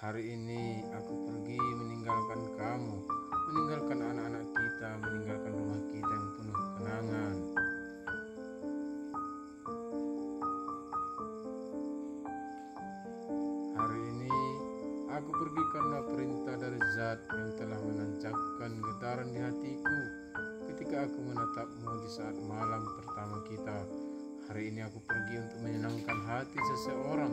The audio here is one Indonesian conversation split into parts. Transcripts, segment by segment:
Hari ini aku pergi meninggalkan kamu, meninggalkan anak-anak kita, meninggalkan rumah kita yang penuh kenangan. Hari ini aku pergi karena perintah dari Zat yang telah menancapkan getaran di hatiku ketika aku menatapmu di saat malam pertama kita. Hari ini aku pergi untuk menyenangkan hati seseorang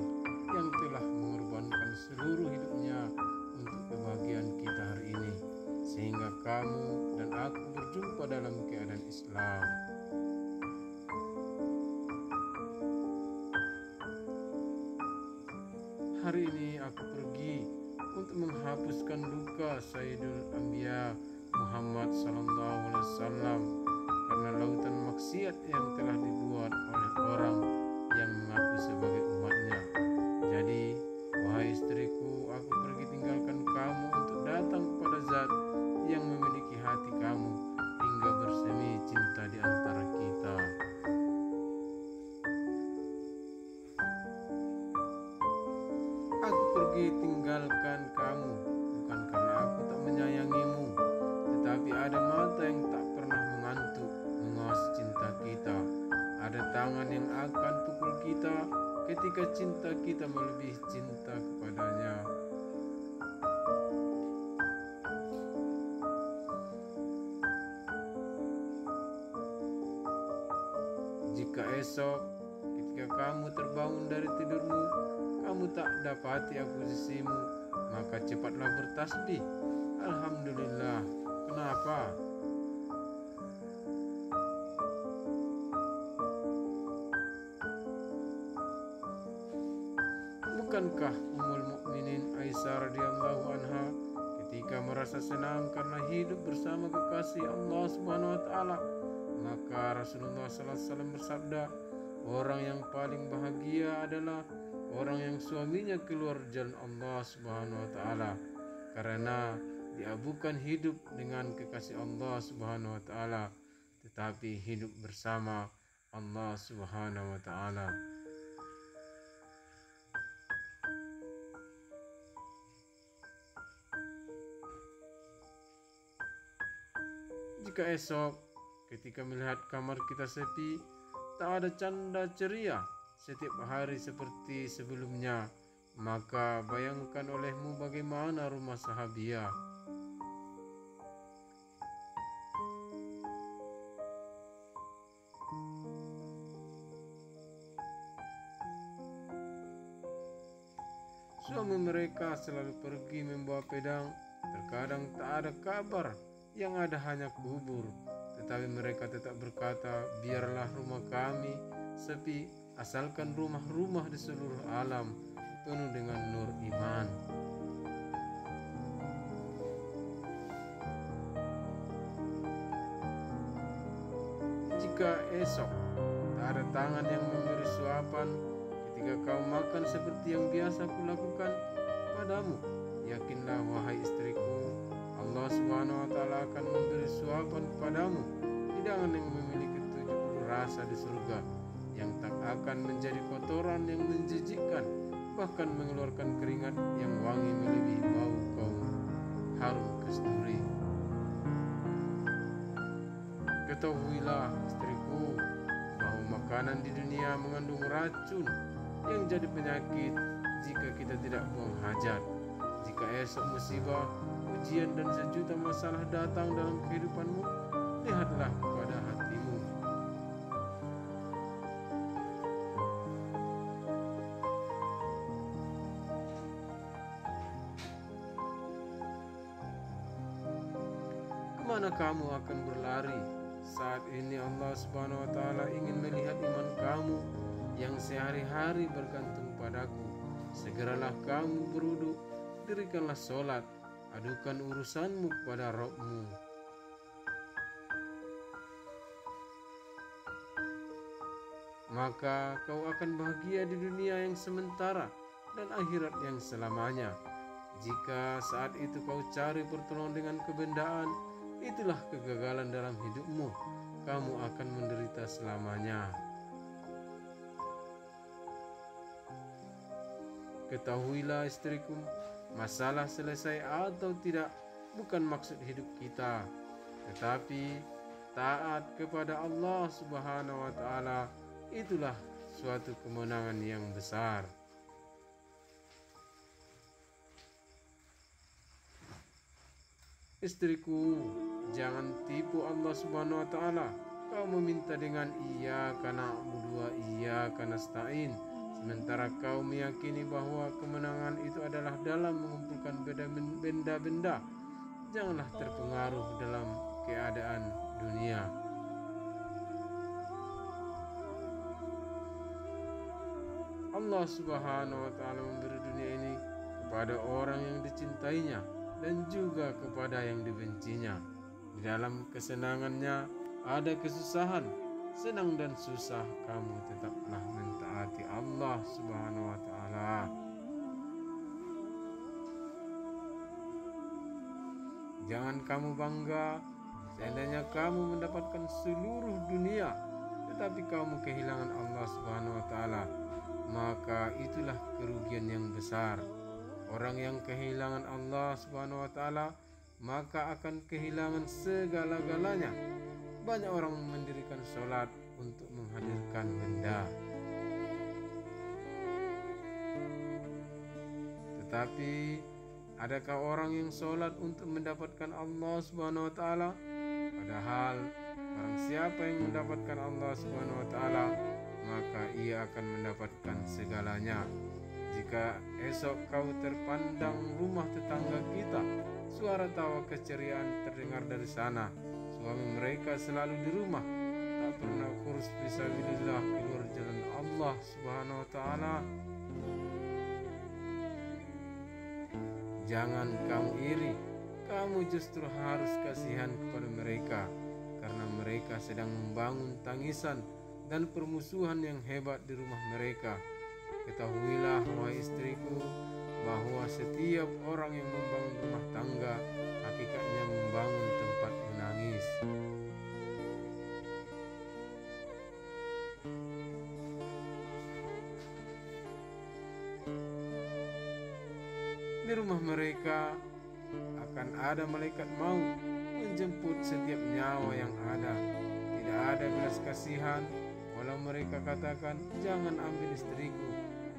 yang telah mengorbankan seluruh hidupnya untuk kebahagiaan kita hari ini, sehingga kamu dan aku berjumpa dalam keadaan Islam. Hari ini aku pergi untuk menghapuskan luka Sayyidul Anbiya Muhammad SAW karena lautan maksiat yang telah dibuat oleh orang yang mengaku sebagai umatnya. Jadi, wahai istriku, aku pergi tinggalkan kamu untuk datang kepada Zat yang memiliki hati kamu hingga bersemi cinta di antara kita. Aku pergi tinggalkan kamu bukan karena aku tak menyayangimu, tetapi ada mata yang tak pernah mengantuk mengawasi cinta kita. Ada tangan yang akan pukul kita ketika cinta kita melebihi cinta kepadanya. Jika esok ketika kamu terbangun dari tidurmu, kamu tak dapati aku di sisimu, maka cepatlah bertasbih. Alhamdulillah. Kenapa? Bukankah Ummul Mukminin Aisyah radhiyallahu anha ketika merasa senang karena hidup bersama kekasih Allah Subhanahu wa taala, maka Rasulullah sallallahu alaihi wasallam bersabda, orang yang paling bahagia adalah orang yang suaminya keluar jalan Allah Subhanahu wa taala, karena dia bukan hidup dengan kekasih Allah Subhanahu wa taala, tetapi hidup bersama Allah Subhanahu wa taala. Jika esok ketika melihat kamar kita sepi, tak ada canda ceria setiap hari seperti sebelumnya, maka bayangkan olehmu bagaimana rumah sahabiah. Suami mereka selalu pergi membawa pedang, terkadang tak ada kabar, yang ada hanya kubur. Tetapi mereka tetap berkata, biarlah rumah kami sepi, asalkan rumah-rumah di seluruh alam penuh dengan nur iman. Jika esok tak ada tangan yang memberi suapan ketika kau makan seperti yang biasa kulakukan padamu, yakinlah wahai istriku, Allah Subhanahu wa taala akan memberi suapan padamu hidangan yang memiliki 70 rasa di surga yang tak akan menjadi kotoran yang menjijikkan, bahkan mengeluarkan keringat yang wangi melebihi bau kaum harum kasturi. Ketahuilah istriku bahwa makanan di dunia mengandung racun yang jadi penyakit jika kita tidak buang hajat. Jika esok musibah, ujian dan sejuta masalah datang dalam kehidupanmu, lihatlah kepada hatimu. Kemana kamu akan berlari? Saat ini Allah Subhanahu wa taala ingin melihat iman kamu yang sehari-hari bergantung padaku. Segeralah kamu berwudu, dirikanlah sholat, adukan urusanmu kepada Rabbmu. Maka kau akan bahagia di dunia yang sementara dan akhirat yang selamanya. Jika saat itu kau cari pertolongan dengan kebendaan, itulah kegagalan dalam hidupmu. Kamu akan menderita selamanya. Ketahuilah istriku masalah selesai atau tidak bukan maksud hidup kita, tetapi taat kepada Allah Subhanahu wa taala itulah suatu kemenangan yang besar. Istriku, jangan tipu Allah Subhanahu wa taala. Kau meminta dengan iyyaka na'budu wa iyyaka nasta'in, sementara kau meyakini bahwa kemenangan itu adalah dalam mengumpulkan benda-benda. Janganlah terpengaruh dalam keadaan dunia. Allah Subhanahu wa taala memberi dunia ini kepada orang yang dicintainya dan juga kepada yang dibencinya. Di dalam kesenangannya ada kesusahan, senang dan susah, kamu tetaplah mentaati Allah Subhanahu wa taala. Jangan kamu bangga seandainya kamu mendapatkan seluruh dunia tetapi kamu kehilangan Allah Subhanahu wa taala, maka itulah kerugian yang besar. Orang yang kehilangan Allah Subhanahu wa taala maka akan kehilangan segala-galanya. Banyak orang mendirikan sholat untuk menghadirkan benda, tetapi adakah orang yang sholat untuk mendapatkan Allah Subhanahu wa taala? Padahal barang siapa yang mendapatkan Allah Subhanahu wa taala, maka ia akan mendapatkan segalanya. Jika esok kau terpandang rumah tetangga kita, suara tawa keceriaan terdengar dari sana. Suami mereka selalu di rumah, tak pernah kurus fisabilillah keluar jalan Allah Subhanahu wa taala. Jangan kamu iri, kamu justru harus kasihan kepada mereka, karena mereka sedang membangun tangisan dan permusuhan yang hebat di rumah mereka. Ketahuilah wahai istriku, bahwa setiap orang yang membangun rumah tangga hakikatnya membangun tempat menangis. Di rumah mereka akan ada malaikat maut menjemput setiap nyawa yang ada. Tidak ada belas kasihan, walau mereka katakan, jangan ambil istriku,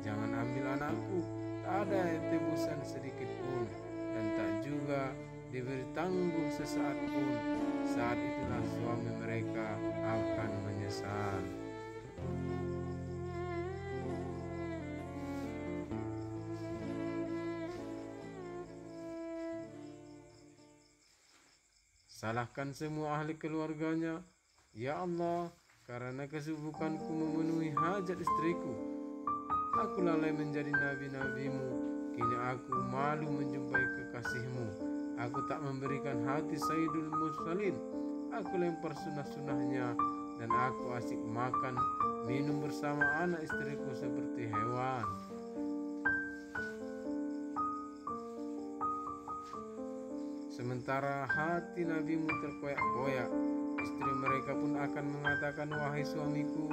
jangan ambil anakku. Tak ada tebusan sedikit pun, dan tak juga diberi tangguh sesaat pun. Saat itulah suami mereka akan menyesal. Salahkan semua ahli keluarganya, ya Allah, karena kesibukanku memenuhi hajat istriku. Aku lalai menjadi nabi-nabimu, kini aku malu menjumpai kekasihmu. Aku tak memberikan hati Sayyidul Mursalin, aku lempar sunnah-sunnahnya, dan aku asik makan, minum bersama anak istriku seperti hewan. Sementara hati nabimu terkoyak-koyak, istri mereka pun akan mengatakan, wahai suamiku,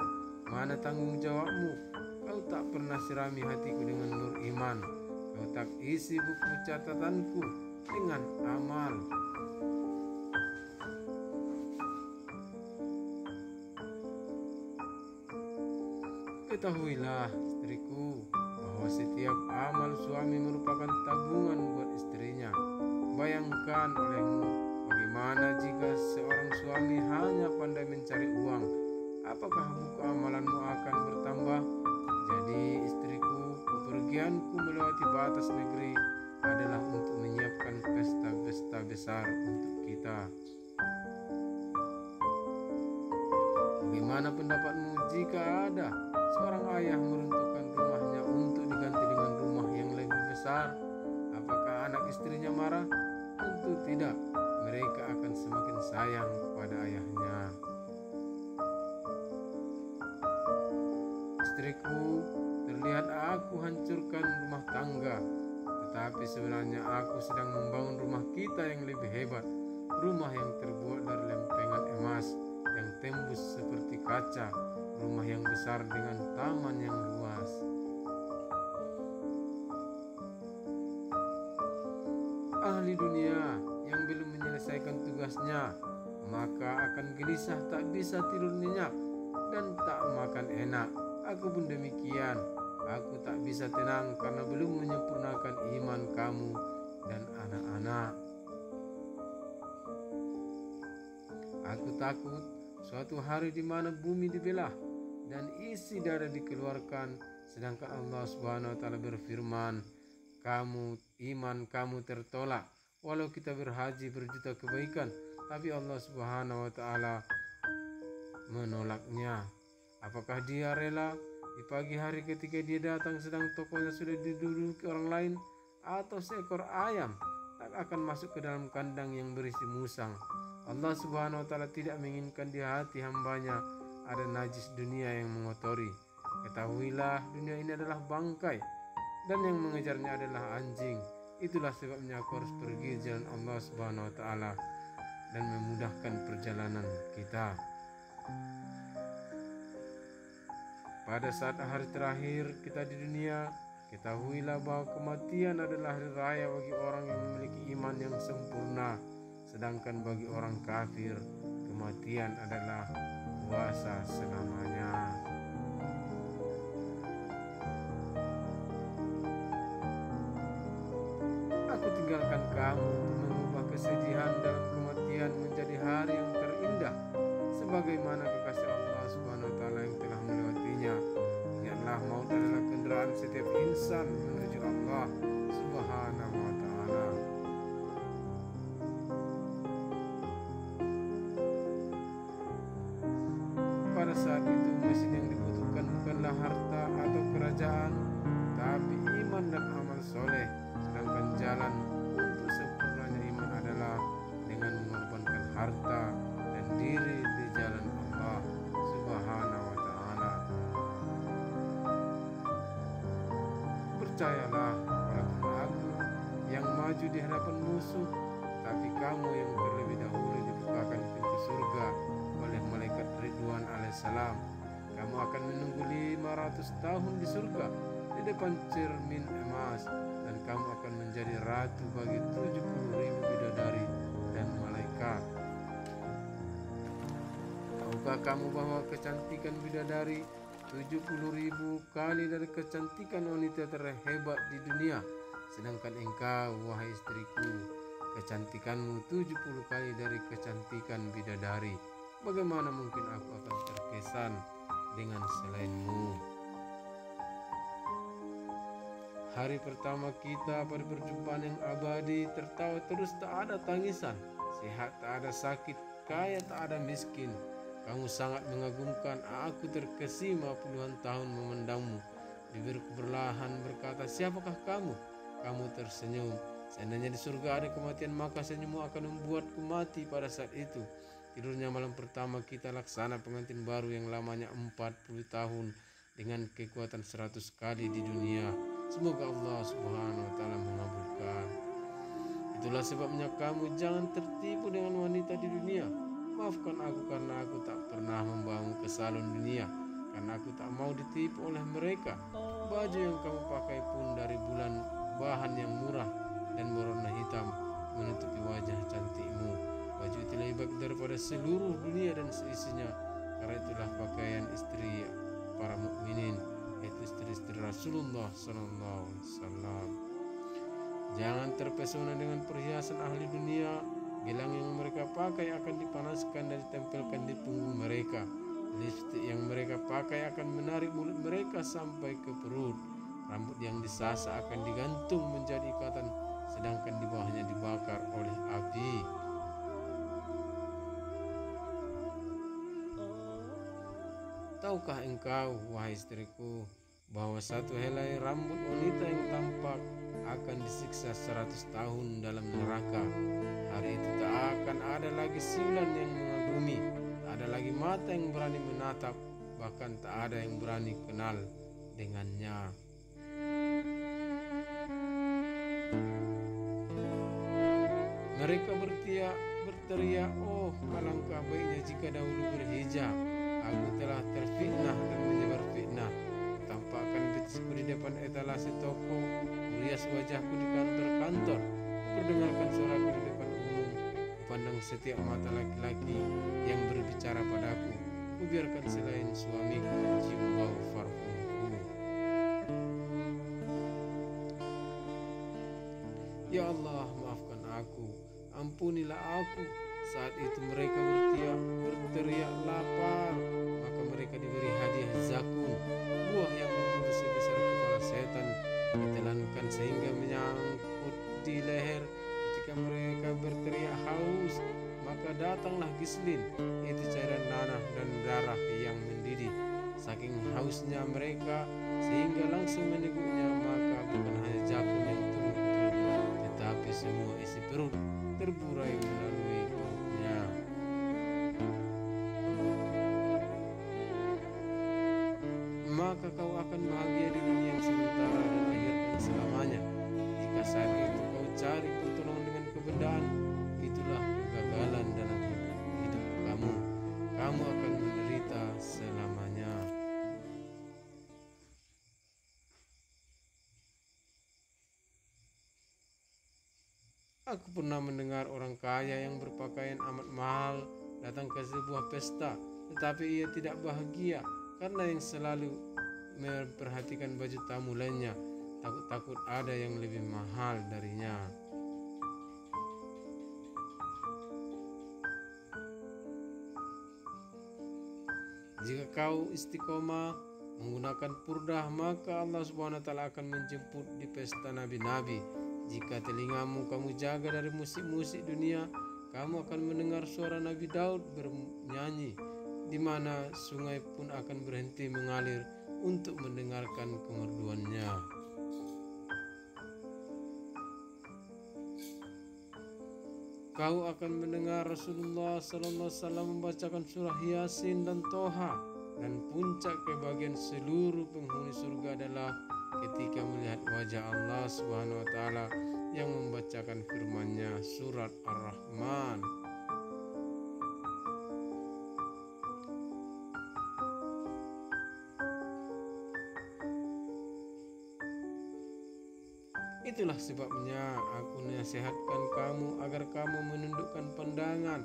mana tanggung jawabmu? Kau tak pernah sirami hatiku dengan nur iman. Kau tak isi buku catatanku dengan amal. Ketahuilah istriku, bahwa setiap amal suami merupakan tabungan buat istrinya. Bayangkan olehmu, bagaimana jika seorang suami hanya pandai mencari uang? Apakah buku amalanmu akan bertambah? Jadi istriku, bepergianku melewati batas negeri adalah untuk menyiapkan pesta-pesta besar untuk kita. Bagaimana pendapatmu jika ada seorang ayah meruntuhkan rumahnya untuk diganti dengan rumah yang lebih besar? Apakah anak istrinya marah? Tentu tidak. Mereka akan semakin sayang kepada ayahnya. Istriku, terlihat aku hancurkan rumah tangga, tetapi sebenarnya aku sedang membangun rumah kita yang lebih hebat. Rumah yang terbuat dari lempengan emas yang tembus seperti kaca, rumah yang besar dengan taman yang luas. ahli dunia yang belum menyelesaikan tugasnya, maka akan gelisah, tak bisa tidur nyenyak, dan tak makan enak. Aku pun demikian. Aku tak bisa tenang karena belum menyempurnakan iman kamu dan anak-anak. Aku takut suatu hari di mana bumi dibelah dan isi darah dikeluarkan, sedangkan Allah Subhanahu wa taala berfirman, iman kamu tertolak. Walau kita berhaji berjuta kebaikan, tapi Allah Subhanahu wa taala menolaknya. Apakah dia rela di pagi hari ketika dia datang sedang tokonya sudah diduduki orang lain, atau seekor ayam tak akan masuk ke dalam kandang yang berisi musang? Allah Subhanahu wa taala tidak menginginkan di hati hambanya ada najis dunia yang mengotori. Ketahuilah, dunia ini adalah bangkai dan yang mengejarnya adalah anjing. Itulah sebabnya aku harus pergi jalan Allah Subhanahu wa taala dan memudahkan perjalanan kita. Pada saat hari terakhir kita di dunia, ketahuilah bahwa kematian adalah hari raya bagi orang yang memiliki iman yang sempurna, sedangkan bagi orang kafir, kematian adalah puasa selamanya. Aku tinggalkan kamu untuk mengubah kesedihan dalam kematian menjadi hari yang terindah, sebagaimana kekasih Allah Subhanahu wa taala yang telah melewatinya. Ingatlah, maut adalah kendaraan setiap insan menuju Allah Subhanahu wa taala. Pada saat itu mesin yang dibutuhkan bukanlah harta atau kerajaan, tapi iman dan amal soleh. Sedangkan jalan untuk sempurnanya iman adalah dengan mengorbankan harta dan diri di jalan Allah Subhanahu wa taala. Percayalah, walaupun aku yang maju di hadapan musuh, tapi kamu yang terlebih dahulu dibukakan pintu surga oleh malaikat Ridwan alaihissalam. Kamu akan menunggu 500 tahun di surga di depan cermin emas, dan kamu akan menjadi ratu bagi 70.000 bidadari dan malaikat. Tahukah kamu bahwa kecantikan bidadari 70.000 kali dari kecantikan wanita terhebat di dunia? Sedangkan engkau, wahai istriku, kecantikanmu 70 kali dari kecantikan bidadari. Bagaimana mungkin aku akan terkesan dengan selainmu? Hari pertama kita pada perjumpaan yang abadi, tertawa terus tak ada tangisan, sehat tak ada sakit, kaya tak ada miskin. Kamu sangat mengagumkan, aku terkesima puluhan tahun memandangmu. Bibirku perlahan berkata, siapakah kamu? Kamu tersenyum. Seandainya di surga ada kematian, maka senyummu akan membuatku mati pada saat itu. Tidurnya malam pertama kita laksana pengantin baru yang lamanya 40 tahun dengan kekuatan 100 kali di dunia. Semoga Allah Subhanahu wa taala mengabulkan. Itulah sebabnya kamu jangan tertipu dengan wanita di dunia. Maafkan aku karena aku tak pernah membawamu ke salon dunia, karena aku tak mau ditipu oleh mereka. Baju yang kamu pakai pun dari bulan bahan yang murah dan berwarna hitam menutupi wajah cantikmu. Baju itu lebih baik daripada seluruh dunia dan seisinya, karena itulah pakaian istri para mukminin, yaitu istri-istri Rasulullah SAW. Jangan terpesona dengan perhiasan ahli dunia. Gelang yang mereka pakai akan dipanaskan dan ditempelkan di punggung mereka. Lipstik yang mereka pakai akan menarik mulut mereka sampai ke perut. Rambut yang disasa akan digantung menjadi ikatan, sedangkan di bawahnya dibakar oleh api. Tahukah engkau, wahai istriku, bahwa satu helai rambut wanita yang tampak akan disiksa 100 tahun dalam neraka? Hari itu tak akan ada lagi siulan yang mengagumi, tak ada lagi mata yang berani menatap, bahkan tak ada yang berani kenal dengannya. Mereka berteriak, oh alangkah baiknya jika dahulu berhijab. Aku telah terfitnah dan menyebar fitnah. Tampakkan betisku di depan etalase toko, merias wajahku di kantor-kantor. Kuperdengarkan suaraku di depan umum, kupandang setiap mata laki-laki yang berbicara padaku. Kubiarkan selain suamiku mencium bau parfumku. Ya Allah, maafkan aku, ampunilah aku. Saat itu mereka berteriak lapar, maka mereka diberi hadiah zakun, buah yang berbulu sebesar kepala setan, ditelankan sehingga menyangkut di leher. Ketika mereka berteriak haus, maka datanglah gislin, itu cairan nanah dan darah yang mendidih. Saking hausnya mereka sehingga langsung meneguknya, maka bukan hanya jakun yang turun ke perut, tetapi semua isi perut terburai melalui perutnya. Maka kau akan bahagia di dunia yang sementara dan akhirat yang selamanya. Jika saat itu kau cari pertolongan dengan kebendaan, itulah kegagalan dalam hidup kamu. Kamu akan menderita selamanya. Aku pernah mendengar orang kaya yang berpakaian amat mahal datang ke sebuah pesta, tetapi ia tidak bahagia karena yang selalu memperhatikan baju tamu lainnya, takut-takut ada yang lebih mahal darinya. Jika kau istiqomah menggunakan purdah, maka Allah Subhanahu wa taala akan menjemput di pesta nabi-nabi. Jika telingamu kamu jaga dari musik-musik dunia, kamu akan mendengar suara Nabi Daud bernyanyi, di mana sungai pun akan berhenti mengalir untuk mendengarkan kemerduannya. Kau akan mendengar Rasulullah sallallahu alaihi wasallam membacakan surah Yasin dan Toha, dan puncak kebahagiaan seluruh penghuni surga adalah ketika melihat wajah Allah Subhanahu wa taala yang membacakan firman-Nya, surat Ar-Rahman. Itulah sebabnya aku nasihatkan kamu agar kamu menundukkan pandangan,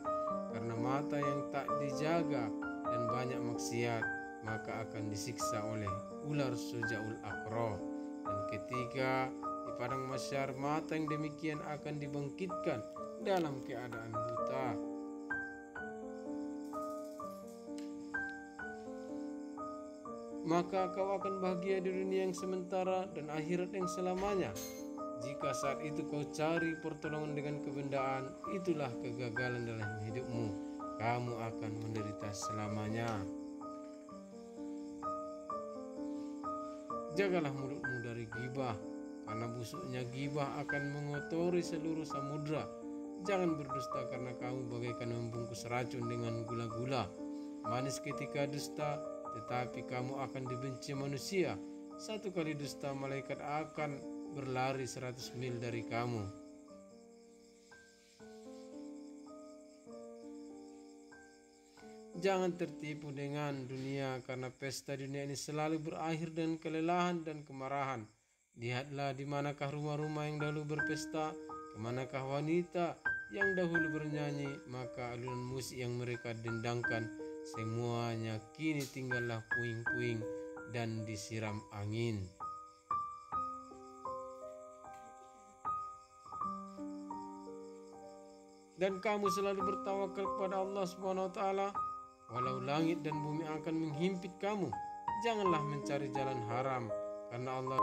karena mata yang tak dijaga dan banyak maksiat maka akan disiksa oleh ular Sujaul Aqra. Dan ketika di padang mahsyar, mata yang demikian akan dibangkitkan dalam keadaan buta. Maka kau akan bahagia di dunia yang sementara dan akhirat yang selamanya. Jika saat itu kau cari pertolongan dengan kebendaan, itulah kegagalan dalam hidupmu. Kamu akan menderita selamanya. Jagalah mulutmu dari ghibah, karena busuknya ghibah akan mengotori seluruh samudra. Jangan berdusta, karena kamu bagaikan membungkus racun dengan gula-gula. Manis ketika dusta, tetapi kamu akan dibenci manusia. Satu kali dusta, malaikat akan berlari 100 mil dari kamu. Jangan tertipu dengan dunia, karena pesta dunia ini selalu berakhir dengan kelelahan dan kemarahan. Lihatlah di manakah rumah-rumah yang dahulu berpesta, kemanakah wanita yang dahulu bernyanyi, maka alunan musik yang mereka dendangkan semuanya kini tinggallah puing-puing dan disiram angin. Dan kamu selalu bertawakal kepada Allah Subhanahu wa taala. Walau langit dan bumi akan menghimpit kamu, janganlah mencari jalan haram, karena Allah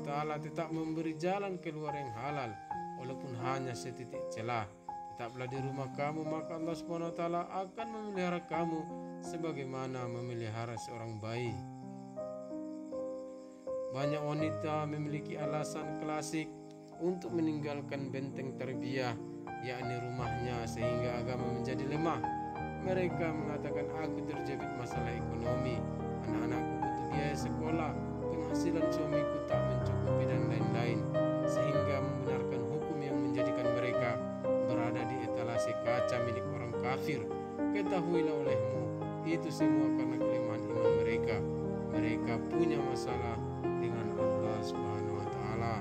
Ta'ala tetap memberi jalan keluar yang halal, walaupun hanya setitik celah. Tetaplah di rumah kamu, maka Allah Subhanahu wa taala akan memelihara kamu sebagaimana memelihara seorang bayi. Banyak wanita memiliki alasan klasik untuk meninggalkan benteng tarbiyah, yakni rumahnya, sehingga agama menjadi lemah. Mereka mengatakan, aku terjepit masalah ekonomi, anak-anakku butuh biaya sekolah, penghasilan suamiku tak mencukupi, dan lain-lain, sehingga membenarkan hukum yang menjadikan mereka berada di etalase kaca milik orang kafir. Ketahuilah olehmu, itu semua karena kelemahan iman mereka. Mereka punya masalah dengan Allah Subhanahu wa taala.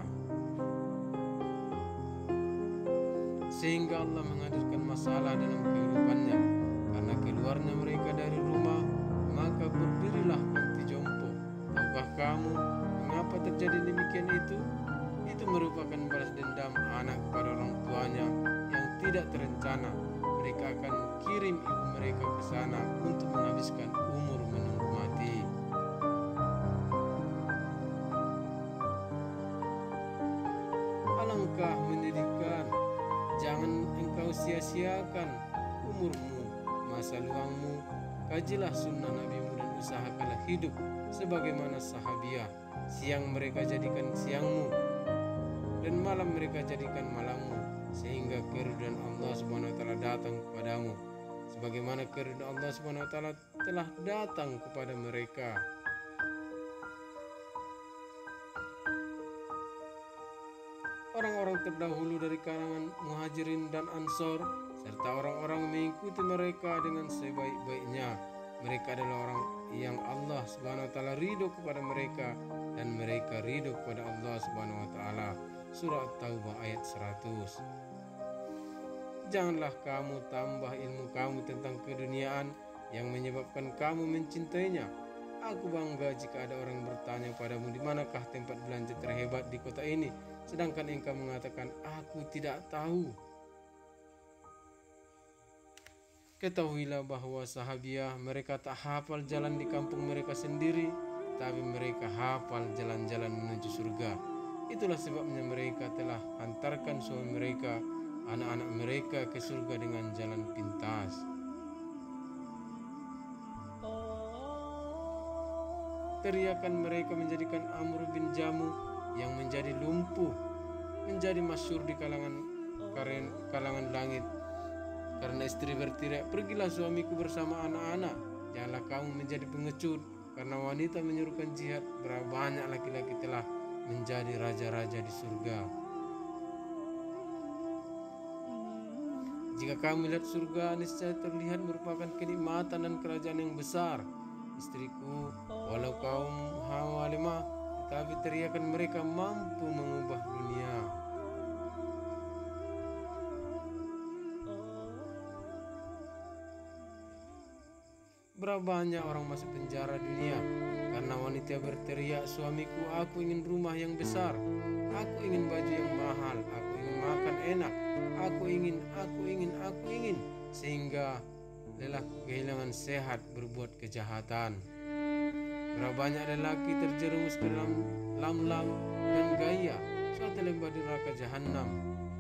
sehingga Allah menghadirkan masalah dalam kehidupannya. Karena keluarnya mereka dari rumah, maka berdirilah panti jompo. Tahukah kamu mengapa terjadi demikian itu? Itu merupakan balas dendam anak kepada orang tuanya yang tidak terencana. Mereka akan kirim ibu mereka ke sana untuk menghabiskan umur menunggu mati. Alangkah menyedihkan. Jangan engkau sia-siakan umurmu, masa luangmu. Kajilah sunnah nabimu dan usahakanlah hidup sebagaimana sahabiah. Siang mereka jadikan siangmu dan malam mereka jadikan malammu, sehingga keridhaan Allah Subhanahu wa taala datang kepadamu sebagaimana keridhaan Allah Subhanahu wa taala telah datang kepada mereka. Orang-orang terdahulu dari kalangan Muhajirin dan Ansor serta orang-orang mengikuti mereka dengan sebaik-baiknya. Mereka adalah orang yang Allah Subhanahu wa taala ridho kepada mereka dan mereka ridho kepada Allah Subhanahu wa taala. Surah At-Taubah ayat 100. Janganlah kamu tambah ilmu kamu tentang keduniaan yang menyebabkan kamu mencintainya. Aku bangga jika ada orang bertanya padamu, di manakah tempat belanja terhebat di kota ini, sedangkan engkau mengatakan, aku tidak tahu. Ketahuilah bahwa sahabiah mereka tak hafal jalan di kampung mereka sendiri, tapi mereka hafal jalan-jalan menuju surga. Itulah sebabnya mereka telah hantarkan suami mereka, anak-anak mereka ke surga dengan jalan pintas. Teriakan mereka menjadikan Amr bin Jamuh yang menjadi lumpuh menjadi masyhur di kalangan langit. Karena istri berteriak, pergilah suamiku bersama anak-anak, janganlah kamu menjadi pengecut. Karena wanita menyuruhkan jihad, berapa banyak laki-laki telah menjadi raja-raja di surga. Jika kamu lihat surga, niscaya terlihat merupakan kenikmatan dan kerajaan yang besar. Istriku, walau kaum hawalimah, tetapi teriakan mereka mampu mengubah dunia. Berapa banyak orang masuk penjara dunia karena wanita berteriak, suamiku, aku ingin rumah yang besar, aku ingin baju yang mahal, aku ingin makan enak, aku ingin, sehingga lelah kehilangan sehat berbuat kejahatan. Berapa banyak lelaki terjerumus ke dalam lam-lam dan gaya suatu lembah di neraka jahanam.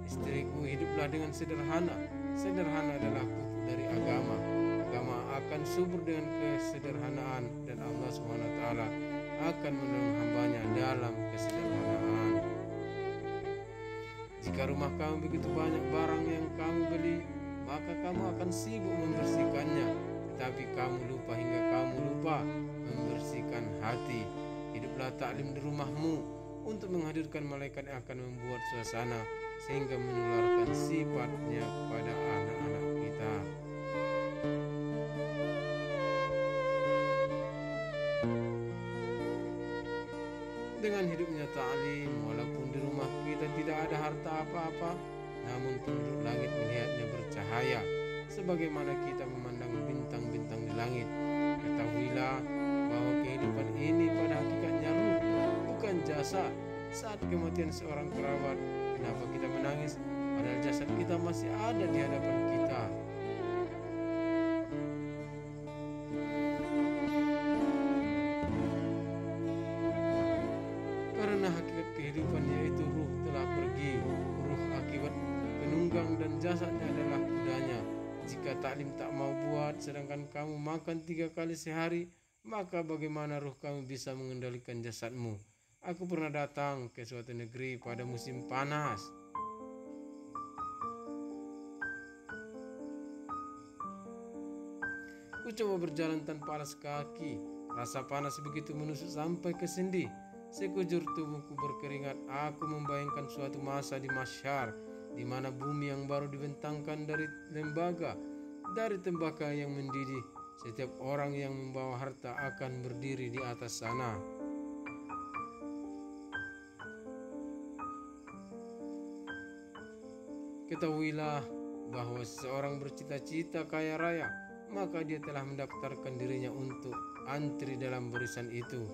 Istriku, hiduplah dengan sederhana. Sederhana adalah pupuk dari agama. Agama akan subur dengan kesederhanaan dan Allah SWT akan menolong hambanya dalam kesederhanaan. Jika rumah kamu begitu banyak barang yang kamu beli, maka kamu akan sibuk membersihkannya, tetapi kamu lupa hingga kamu lupa membersihkan hati. Hiduplah taklim di rumahmu untuk menghadirkan malaikat yang akan membuat suasana sehingga menularkan sifatnya kepada anak-anak kita. Dengan hidupnya ta'lim, walaupun di rumah kita tidak ada harta apa-apa, namun penduduk langit melihatnya bercahaya sebagaimana kita memandang bintang-bintang di langit. Ketahuilah bahwa kehidupan ini pada hakikatnya ruh, bukan jasad. Saat kematian seorang kerabat, kenapa kita menangis padahal jasad kita masih ada di hadapan kita? Karena hakikat kehidupan yaitu ruh telah pergi. Ruh akibat penunggang dan jasadnya adalah kudanya. Jika taklim tak mau buat sedangkan kamu makan 3 kali sehari, maka bagaimana ruh kamu bisa mengendalikan jasadmu? Aku pernah datang ke suatu negeri pada musim panas. Ku coba berjalan tanpa alas kaki. Rasa panas begitu menusuk sampai ke sendi. Sekujur tubuhku berkeringat. Aku membayangkan suatu masa di Mahsyar, di mana bumi yang baru dibentangkan dari lembaga, dari tembakau yang mendidih. Setiap orang yang membawa harta akan berdiri di atas sana. Ketahuilah bahwa seseorang bercita-cita kaya raya, maka dia telah mendaftarkan dirinya untuk antri dalam barisan itu.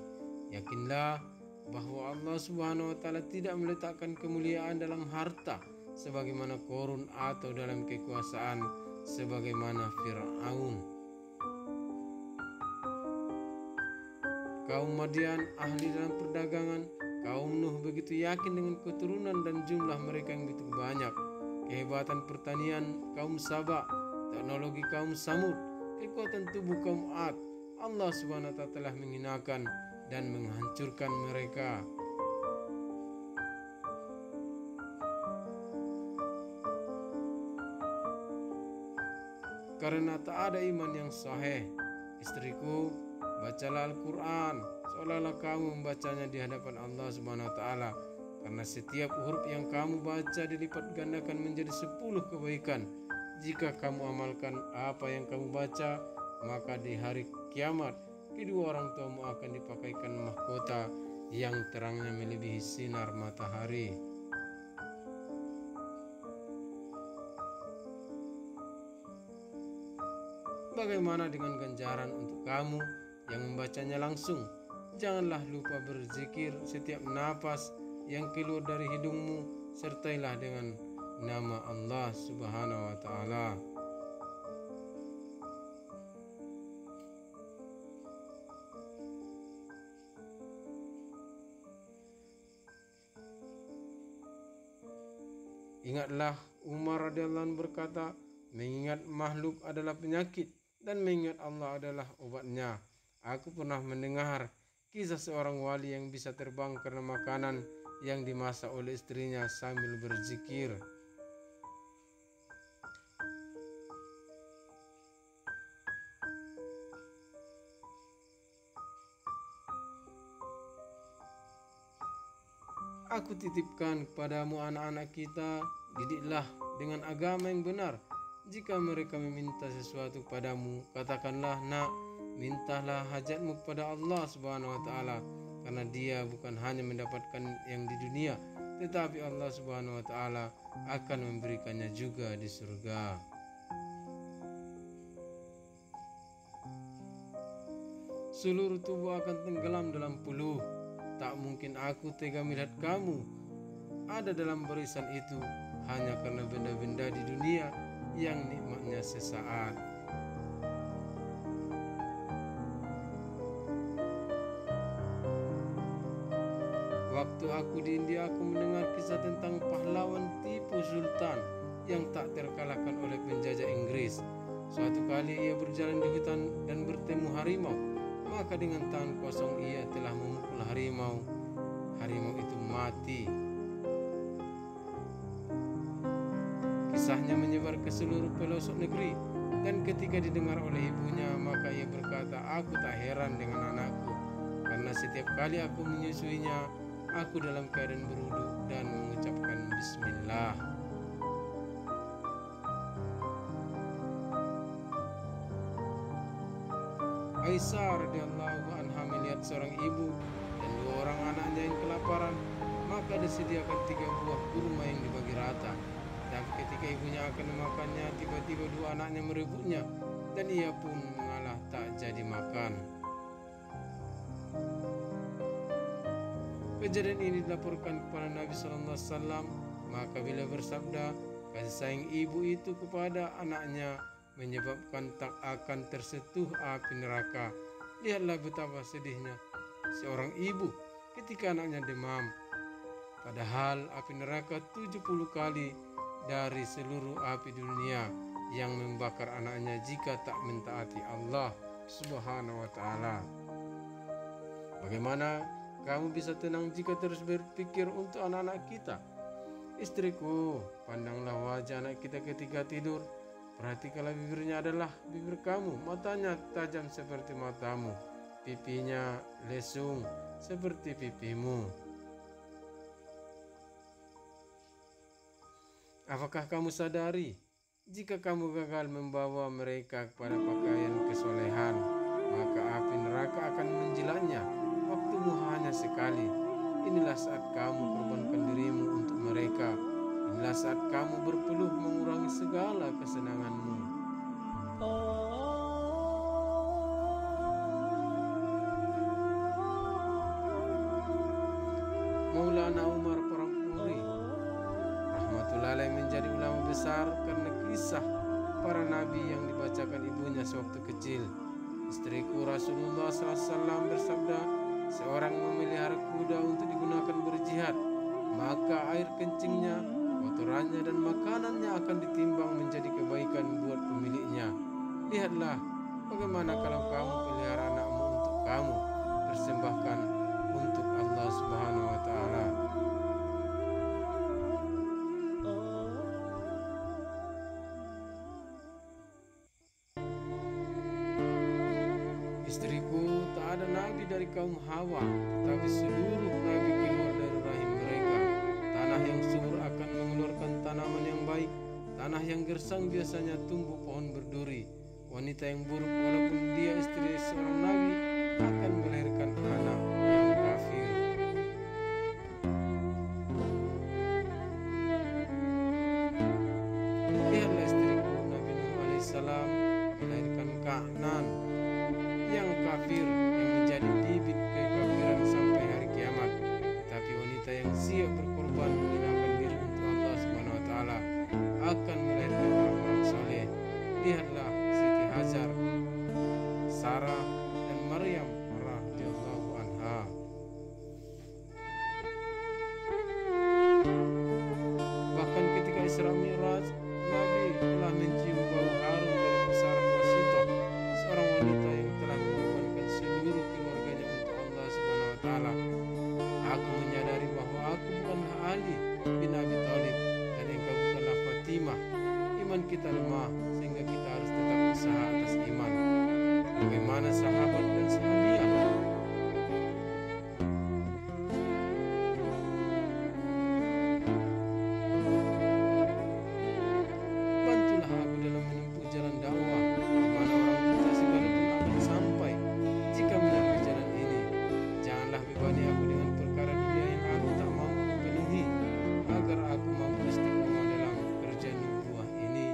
Yakinlah bahwa Allah Subhanahu wa taala tidak meletakkan kemuliaan dalam harta sebagaimana Korun atau dalam kekuasaan sebagaimana Firaun. Kaum Madian ahli dalam perdagangan, kaum Nuh begitu yakin dengan keturunan dan jumlah mereka yang begitu banyak. Kehebatan pertanian kaum Saba, teknologi kaum Samud, kekuatan tubuh kaum Ad, Allah Subhanahu wa taala telah menghinakan dan menghancurkan mereka. Karena tak ada iman yang sahih. Istriku, bacalah Al-Quran seolah-olah kamu membacanya di hadapan Allah Subhanahu wa taala, karena setiap huruf yang kamu baca dilipat gandakan menjadi 10 kebaikan. Jika kamu amalkan apa yang kamu baca, maka di hari kiamat kedua orang tuamu akan dipakaikan mahkota yang terangnya melebihi sinar matahari. Bagaimana dengan ganjaran untuk kamu yang membacanya langsung? Janganlah lupa berzikir setiap napas yang keluar dari hidungmu, sertailah dengan nama Allah Subhanahu wa taala. Ingatlah Umar radhiyallahu anhu berkata, mengingat makhluk adalah penyakit dan mengingat Allah adalah obatnya. Aku pernah mendengar kisah seorang wali yang bisa terbang karena makanan yang dimasak oleh istrinya sambil berzikir. Aku titipkan kepadamu anak-anak kita, didiklah dengan agama yang benar. Jika mereka meminta sesuatu kepadamu, katakanlah, nak, mintalah hajatmu kepada Allah Subhanahu wa taala, karena dia bukan hanya mendapatkan yang di dunia, tetapi Allah Subhanahu wa taala akan memberikannya juga di surga. Seluruh tubuh akan tenggelam dalam puluh. Tak mungkin aku tega melihat kamu ada dalam barisan itu hanya karena benda-benda di dunia yang nikmatnya sesaat. Waktu aku di India, aku mendengar kisah tentang pahlawan Tipu Sultan yang tak terkalahkan oleh penjajah Inggris. Suatu kali ia berjalan di hutan dan bertemu harimau, maka dengan tangan kosong ia telah memukul harimau. Harimau itu mati. Kisahnya menyebar ke seluruh pelosok negeri, dan ketika didengar oleh ibunya, maka ia berkata, aku tak heran dengan anakku, karena setiap kali aku menyusuinya, aku dalam keadaan berwudu dan mengucapkan bismillah. Aisyah radhiyallahu anha melihat seorang ibu dan 2 orang anaknya yang kelaparan, maka disediakan 3 buah kurma yang dibagi rata. Tapi ketika ibunya akan memakannya, tiba-tiba 2 anaknya merebutnya, dan ia pun malah tak jadi makan. Kejadian ini dilaporkan kepada Nabi SAW, maka bila bersabda, kasih sayang ibu itu kepada anaknya menyebabkan tak akan tersentuh api neraka. Lihatlah betapa sedihnya seorang ibu ketika anaknya demam, padahal api neraka 70 kali dari seluruh api dunia yang membakar anaknya jika tak mentaati Allah Subhanahu wa taala. Bagaimana kamu bisa tenang jika terus berpikir untuk anak-anak kita? Istriku, pandanglah wajah anak kita ketika tidur. Perhatikanlah bibirnya adalah bibir kamu, matanya tajam seperti matamu, pipinya lesung seperti pipimu. Apakah kamu sadari, jika kamu gagal membawa mereka kepada pakaian kesolehan, maka api neraka akan menjilatnya. Waktumu hanya sekali. Inilah saat kamu korbankan dirimu untuk mereka. Inilah saat kamu berpeluh mengurangi segala kesenanganmu. Maulana Umar Parampuri rahmatullahi alaih menjadi ulama besar karena kisah para nabi yang dibacakan ibunya sewaktu kecil. Istriku Rasulullah SAW bersabda, seorang memelihara kuda untuk digunakan berjihad, maka air kencingnya, kotorannya dan makanannya akan ditimbang menjadi kebaikan buat pemiliknya. Lihatlah bagaimana kalau kamu pelihara anakmu untuk kamu persembahkan untuk Allah Subhanahu wa Ta'ala. Istriku, tak ada nabi dari kaum Hawa, tetapi seluruh nabi keluar dari rahim mereka. Tanah yang subur akan mengeluarkan tanaman yang baik. Tanah yang gersang biasanya tumbuh pohon berduri. Wanita yang buruk walaupun dia istri seorang nabi akan melahirkan anak yang kafir. Lihatlah istriku Nabi Nuh alaihissalam melahirkan Kan'an yang kafir, yang menjadi bibit kekafiran sampai hari kiamat. Tetapi wanita yang siap berkorban menghinakan diri untuk Allah Subhanahu wa Ta'ala akan melahirkan orang-orang saleh. Lihatlah Siti Hajar, Sarah dan Maryam radhiyallahu anha. Bahkan ketika Isra Mi'raj, Nabi telah mencium bau harum dari pusaran Wasithah, seorang wanita yang telah mengorbankan seluruh keluarganya untuk Allah Subhanahu wa Ta'ala. Aku menyadari bahwa aku bukanlah Ali bin Abi Thalib dan engkau bukanlah Fatimah. Iman kita lemah sehingga kita harus tetap usaha atas iman. Bagaimana sahabat dan sahabiah? Bantulah aku dalam menempuh jalan dakwah, di mana orang buta sekalipun akan sampai jika menempuh jalan ini. Janganlah bebani aku dengan perkara dunia yang aku tak mampu penuhi, agar aku mampu istiqomah dalam kerja nubuah ini.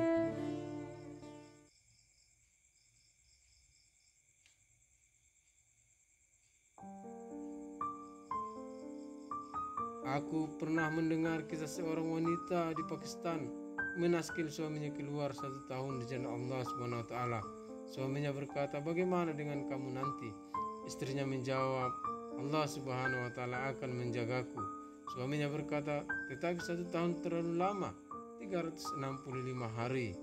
Aku pernah mendengar kisah seorang wanita di Pakistan menaskil suaminya keluar 1 tahun di jalan Allah Subhanahu wa Ta'ala. Suaminya berkata, bagaimana dengan kamu nanti? Istrinya menjawab, Allah Subhanahu wa Ta'ala akan menjagaku. Suaminya berkata, tetapi 1 tahun terlalu lama, 365 hari.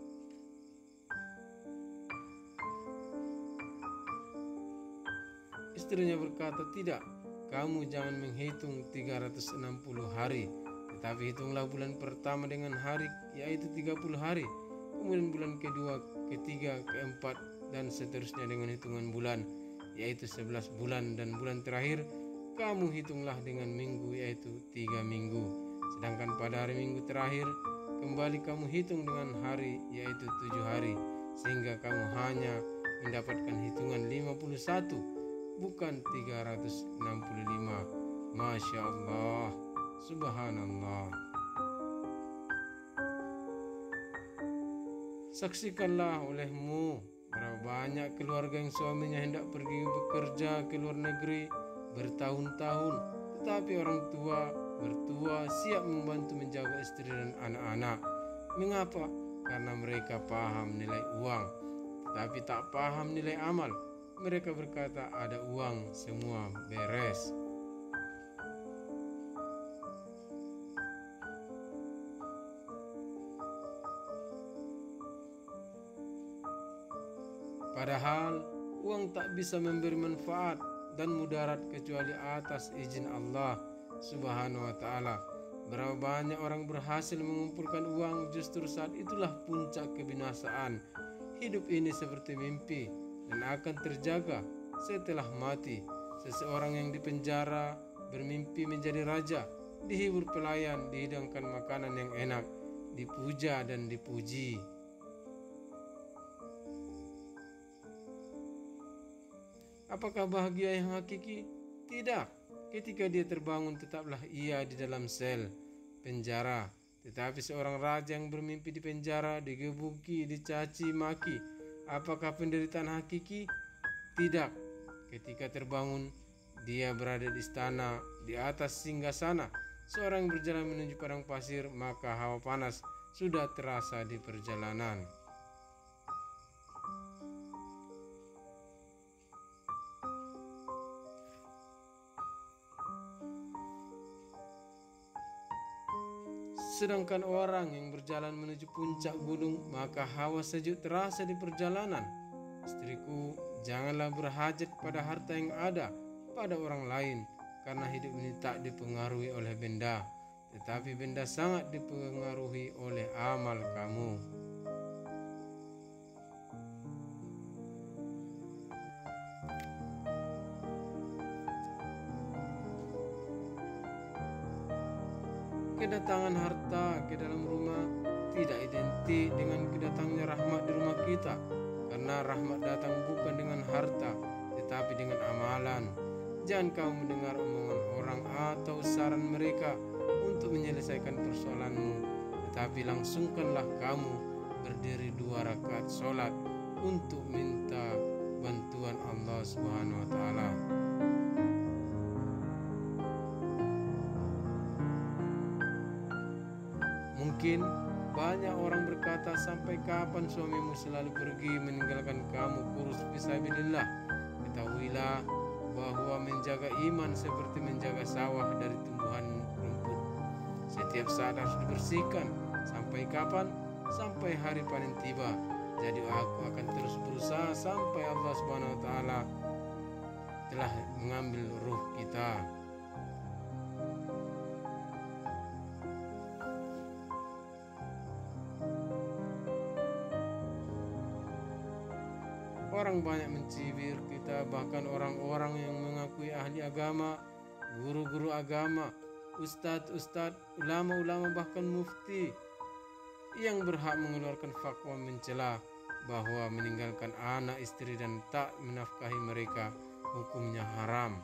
Istrinya berkata, tidak, kamu jangan menghitung 360 hari, tetapi hitunglah bulan pertama dengan hari, yaitu 30 hari. Kemudian bulan kedua, ketiga, keempat, dan seterusnya dengan hitungan bulan, yaitu 11 bulan. Dan bulan terakhir, kamu hitunglah dengan minggu, yaitu 3 minggu. Sedangkan pada hari minggu terakhir, kembali kamu hitung dengan hari, yaitu 7 hari. Sehingga kamu hanya mendapatkan hitungan 51, bukan 365. Masya Allah, subhanallah. Saksikanlah olehmu berapa banyak keluarga yang suaminya hendak pergi bekerja ke luar negeri bertahun-tahun, tetapi orang tua mertua siap membantu menjaga istri dan anak-anak. Mengapa? Karena mereka paham nilai uang, tetapi tak paham nilai amal. Mereka berkata, ada uang semua beres. Padahal uang tak bisa memberi manfaat dan mudarat kecuali atas izin Allah Subhanahu wa Ta'ala. Berapa banyak orang berhasil mengumpulkan uang, justru saat itulah puncak kebinasaan. Hidup ini seperti mimpi dan akan terjaga setelah mati. Seseorang yang dipenjara bermimpi menjadi raja, dihibur pelayan, dihidangkan makanan yang enak, dipuja dan dipuji. Apakah bahagia yang hakiki? Tidak. Ketika dia terbangun, tetaplah ia di dalam sel penjara. Tetapi seorang raja yang bermimpi di penjara, digebuki, dicaci maki, apakah penderitaan hakiki? Tidak. Ketika terbangun, dia berada di istana, di atas singgasana. Seorang yang berjalan menuju padang pasir, maka hawa panas sudah terasa di perjalanan. Sedangkan orang yang berjalan menuju puncak gunung, maka hawa sejuk terasa di perjalanan. Istriku, janganlah berhajat pada harta yang ada pada orang lain, karena hidup ini tak dipengaruhi oleh benda, tetapi benda sangat dipengaruhi oleh amal kamu. Kedatangan harta ke dalam rumah tidak identik dengan kedatangnya rahmat di rumah kita, karena rahmat datang bukan dengan harta, tetapi dengan amalan. Jangan kamu mendengar omongan orang atau saran mereka untuk menyelesaikan persoalanmu, tetapi langsungkanlah kamu berdiri 2 rakaat sholat untuk minta bantuan Allah Subhanahu wa Ta'ala. Mungkin banyak orang berkata, sampai kapan suamimu selalu pergi meninggalkan kamu kurus fisabilillah? Ketahuilah bahwa menjaga iman seperti menjaga sawah dari tumbuhan rumput. Setiap saat harus dibersihkan. Sampai kapan? Sampai hari panen tiba. Jadi aku akan terus berusaha sampai Allah Subhanahu wa Ta'ala telah mengambil ruh kita. Orang banyak mencibir kita, bahkan orang-orang yang mengakui ahli agama, guru-guru agama, ustadz-ustadz, ulama-ulama, bahkan mufti yang berhak mengeluarkan fatwa mencela bahwa meninggalkan anak, istri dan tak menafkahi mereka hukumnya haram.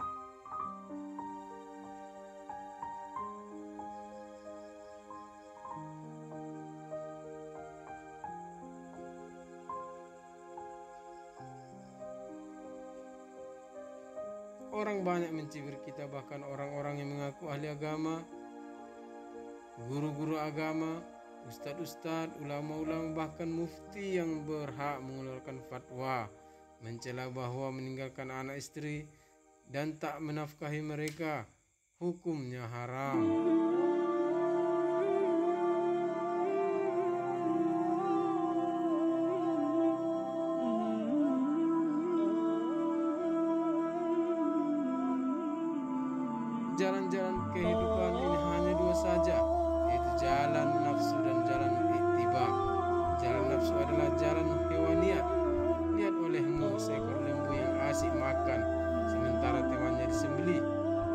Orang banyak mencibir kita, bahkan orang-orang yang mengaku ahli agama, guru-guru agama, ustadz-ustadz, ulama-ulama, bahkan mufti yang berhak mengeluarkan fatwa mencela bahwa meninggalkan anak, istri dan tak menafkahi mereka hukumnya haram. Jalan-jalan kehidupan ini hanya 2 saja, yaitu jalan nafsu dan jalan ittiba. Jalan nafsu adalah jalan hewaniat. Lihat olehmu seekor lembu yang asik makan sementara temannya disembelih,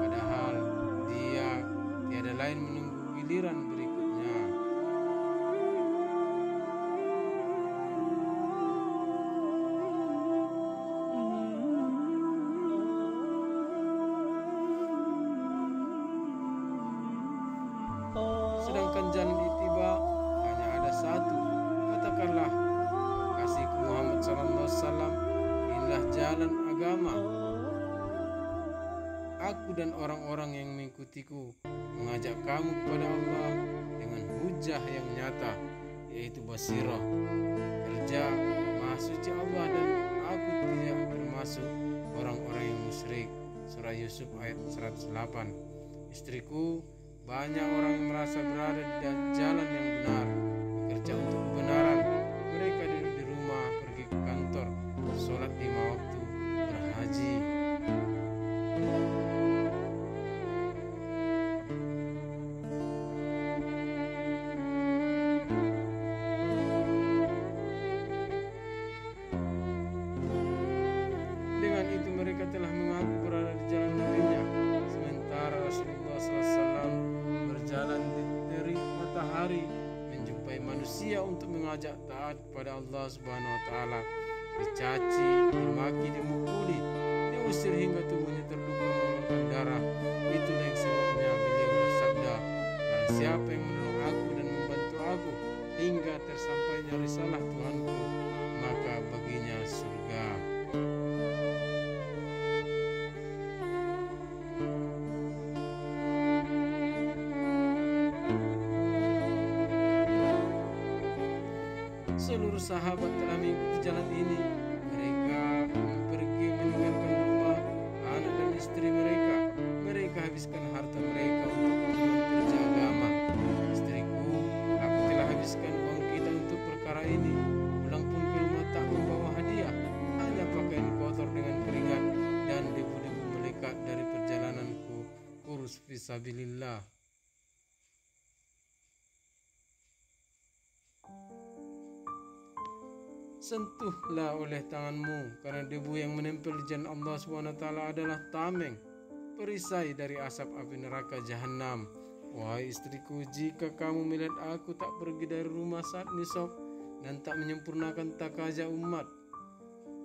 padahal dia tiada lain menunggu giliran berikutnya. Sedangkan jalan ittiba hanya ada satu. Katakanlah, kasihku Muhammad SAW, inilah jalan agama. Aku dan orang-orang yang mengikutiku mengajak kamu kepada Allah dengan hujah yang nyata, yaitu basirah, kerja Maha Suci Allah, dan aku tidak termasuk orang-orang yang musyrik. Surah Yusuf ayat 108. Istriku, banyak orang yang merasa berada di jalan yang benar, bekerja untuk kebenaran. Mereka duduk di rumah, pergi ke kantor, sholat 5 waktu, berhaji. Dengan itu mereka telah mengaku berada di jalan Nabi-Nya, sementara Rasulullah SAW berjalan di terik matahari menjumpai manusia untuk mengajak taat kepada Allah Subhanahu wa Ta'ala. Dicaci, dimaki, dimukuli, diusir hingga tubuhnya terluka mengeluarkan darah. Itulah yang sebabnya beliau bersabda, barang siapa yang menolong aku dan tersampainya risalah Tuhanku, maka baginya surga. Seluruh sahabat telah mengikuti jalan ini. Mereka pergi meninggalkan rumah, anak dan istri mereka. Mereka habiskan harta mereka untuk tujuan kerja agama. Istriku, aku telah habiskan uang kita untuk perkara ini. Pulang pun ke rumah tak membawa hadiah, hanya pakaian kotor dengan keringat dan debu-debu melekat dari perjalananku kurus fisabilillah. Sentuhlah oleh tanganmu, karena debu yang menempel di jalan Allah SWT adalah tameng, perisai dari asap api neraka jahanam. Wahai istriku, jika kamu melihat aku tak pergi dari rumah saat nisab dan tak menyempurnakan takaja umat,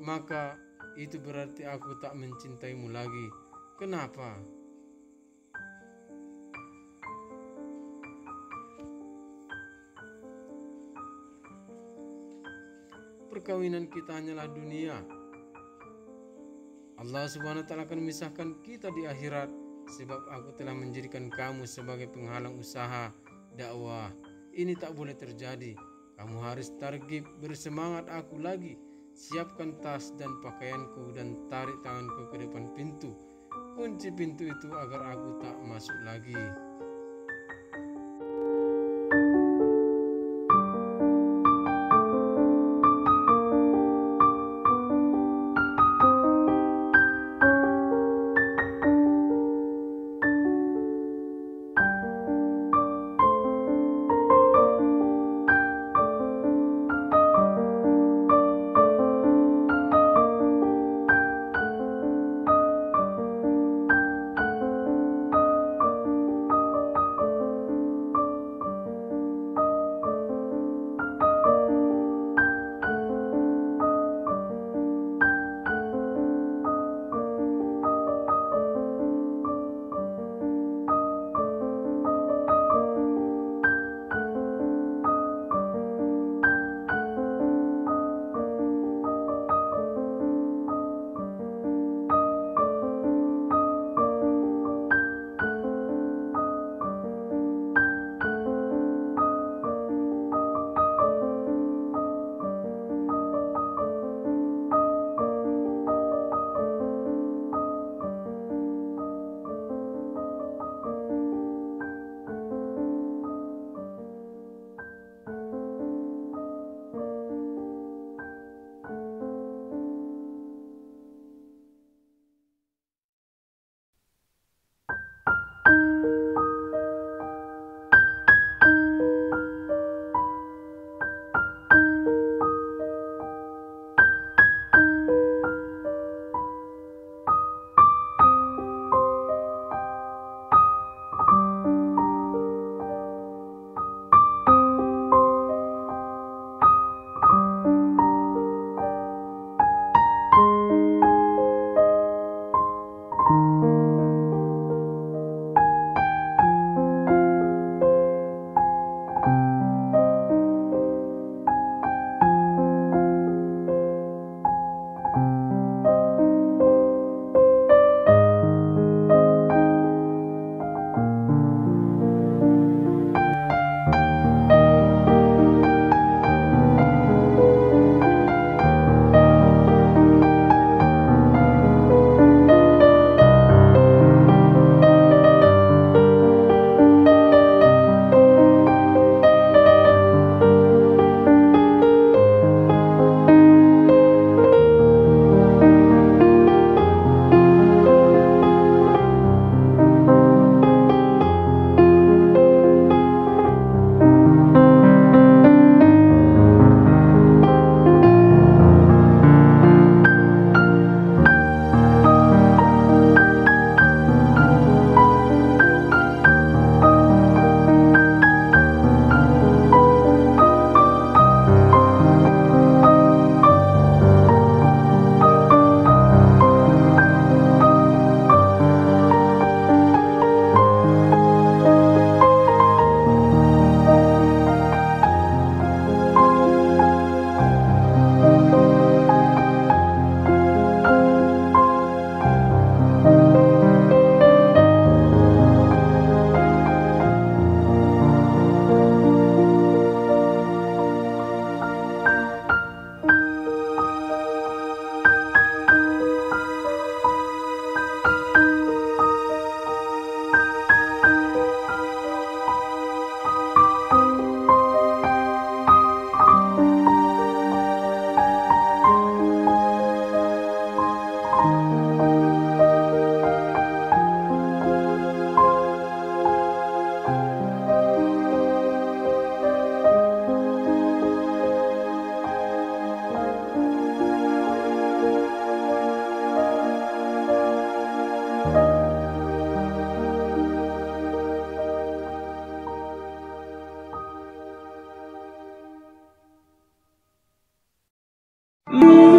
maka itu berarti aku tak mencintaimu lagi. Kenapa? Perkawinan kita hanyalah dunia. Allah SWT akan memisahkan kita di akhirat, sebab aku telah menjadikan kamu sebagai penghalang usaha dakwah. Ini tak boleh terjadi. Kamu harus targib, bersemangat aku lagi. Siapkan tas dan pakaianku dan tarik tanganku ke depan pintu. Kunci pintu itu agar aku tak masuk lagi. Mm.